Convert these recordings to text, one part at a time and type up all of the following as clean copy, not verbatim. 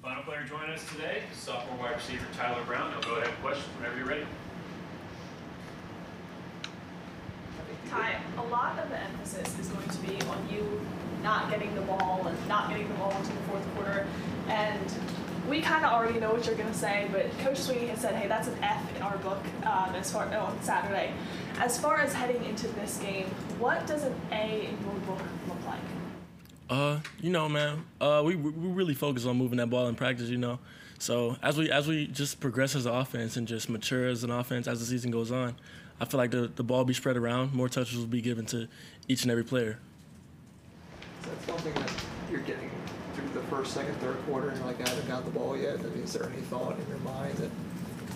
Final player joining us today, sophomore wide receiver Tyler Brown. He'll go ahead and question whenever you're ready. Ty, a lot of the emphasis is going to be on you not getting the ball and not getting the ball into the fourth quarter. And we kind of already know what you're going to say, but Coach Sweeney has said, hey, that's an F in our book on Saturday. As far as heading into this game, what does an A in your book look like? Man, we really focus on moving that ball in practice, So as we just progress as an offense and just mature as an offense as the season goes on, I feel like the ball will be spread around, more touches will be given to each and every player. So that's something that you're getting through the first, second, third quarter, and I haven't got the ball yet. I mean, is there any thought in your mind that,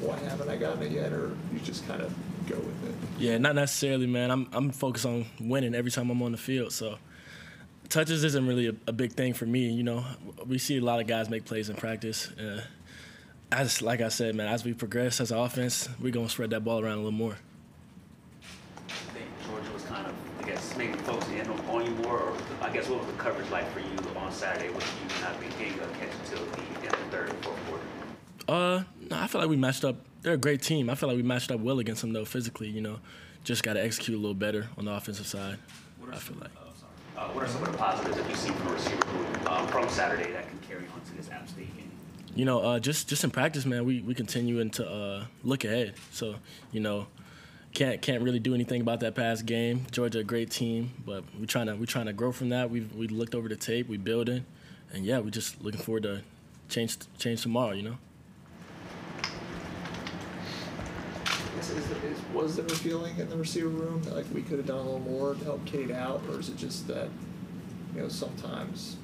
why haven't I gotten it yet, or you just kind of go with it? Yeah, not necessarily, man. I'm focused on winning every time I'm on the field, so touches isn't really a big thing for me. We see a lot of guys make plays in practice. Like I said, man, as we progress as an offense, we're going to spread that ball around a little more. I think Georgia was kind of, maybe focusing in on you more, or I guess what was the coverage like for you on Saturday with you not being able to catch until the end of the third and fourth quarter? No, I feel like we matched up. They're a great team. I feel like we matched up well against them, though, physically, Just got to execute a little better on the offensive side, I feel like. What are some of the positives that you see from the receiver group from Saturday that can carry on to this App State game? Just in practice, man, we continuing to look ahead. So, can't really do anything about that past game. Georgia, a great team, but we're trying to grow from that. We looked over the tape, we building, and yeah, we're just looking forward to change tomorrow. Was there a feeling in the receiver room that we could have done a little more to help Cade out, or is it just that sometimes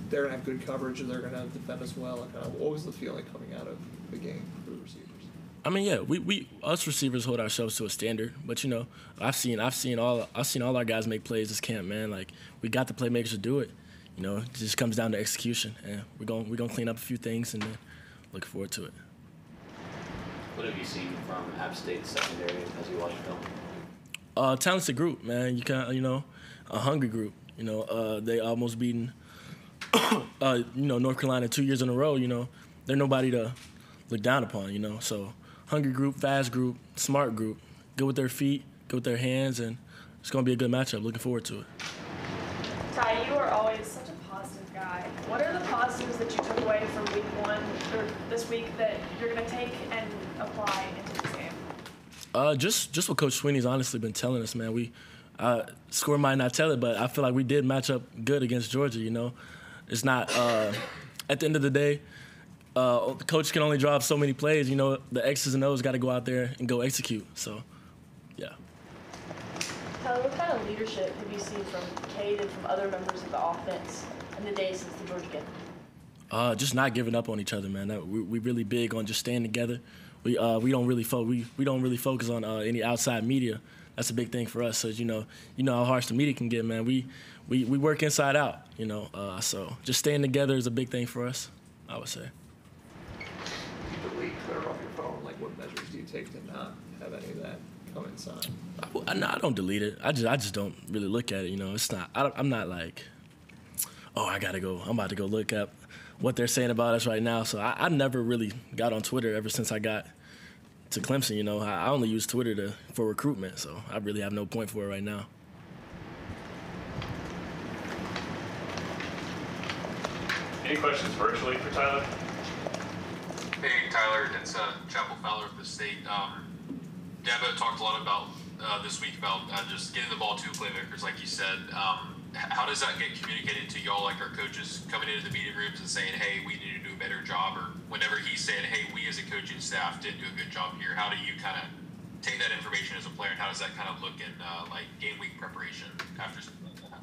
they're gonna have good coverage and they're gonna defend us well? What was the feeling coming out of the game for the receivers? I mean, yeah, us receivers hold ourselves to a standard, but I've seen all our guys make plays this camp, man. We got the playmakers to do it. It just comes down to execution, and we're gonna clean up a few things and then looking forward to it. What have you seen from App State's secondary as you watch film? Talented group, man. A hungry group. They almost beaten, North Carolina 2 years in a row. They're nobody to look down upon. So hungry group, fast group, smart group, good with their feet, good with their hands, and it's gonna be a good matchup. Looking forward to it. Ty, you are always such a positive guy. What are the positives that you took away from week one or this week that you're going to take and apply into this game? Just what Coach Sweeney's honestly been telling us, man. We score might not tell it, but I feel like we did match up good against Georgia. It's not at the end of the day. The coach can only draw up so many plays. The X's and O's got to go out there and go execute. So, yeah. Tyler, what kind of leadership have you seen from Cade and from other members of the offense in the days since the Georgia game? Just not giving up on each other, man. We really big on just staying together. We don't really focus on any outside media. That's a big thing for us. So you know how harsh the media can get, man. We work inside out. So just staying together is a big thing for us, I would say. Keep the league clear off your phone. What measures do you take to not have any of that come inside? I don't delete it. I just don't really look at it. It's not. I'm not like, oh, I gotta go. I'm about to go look up what they're saying about us right now. So I never really got on Twitter ever since I got to Clemson. I only use Twitter for recruitment, so I really have no point for it right now. Any questions virtually for Tyler? Hey, Tyler, it's Chapel Fowler of the state. Dabo talked a lot about this week about just getting the ball to playmakers, like you said. How does that get communicated to y'all, our coaches coming into the meeting rooms and saying, hey, we need to do a better job? Or whenever he's saying, hey, we as a coaching staff didn't do a good job here, how do you kind of take that information as a player, and how does that kind of look in game week preparation after something like that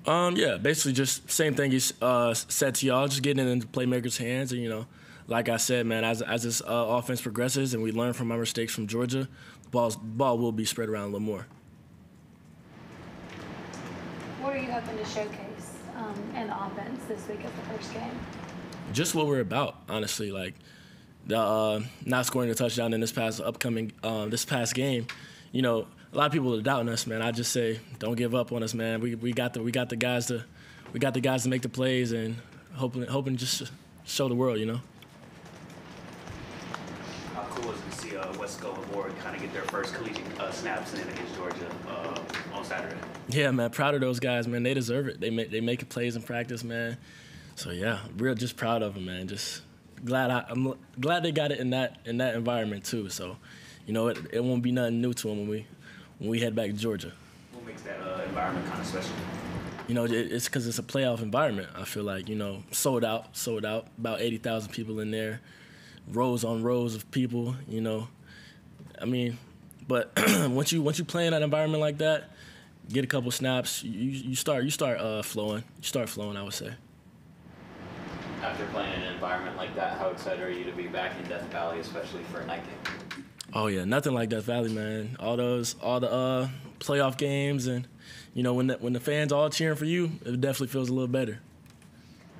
happens? Yeah, basically just same thing you said to y'all, just getting it into playmakers' hands. And, like I said, man, as this offense progresses and we learn from our mistakes from Georgia, the ball will be spread around a little more. What are you hoping to showcase in the offense this week as the first game? Just what we're about, honestly. The not scoring a touchdown in this past game. A lot of people are doubting us, man. I just say, don't give up on us, man. We got the guys to make the plays, and hoping just to show the world, you know. How cool was it to see Wesco and Ward kind of get their first collegiate snaps in against Georgia on Saturday? Yeah, man, proud of those guys, man. They deserve it. They make plays in practice, man. So yeah, real just proud of them, man. Just I'm glad they got it in that environment too. So, you know, it won't be nothing new to them when we head back to Georgia. What makes that environment kind of special? You know, it's because it's a playoff environment. I feel like, you know, sold out, about 80,000 people in there, rows on rows of people. You know, I mean, but once you play in that environment like that, get a couple snaps, you start flowing. You start flowing, I would say. After playing in an environment like that, how excited are you to be back in Death Valley, especially for a night game? Oh yeah, nothing like Death Valley, man. All the playoff games, and you know when the fans all cheering for you, it definitely feels a little better.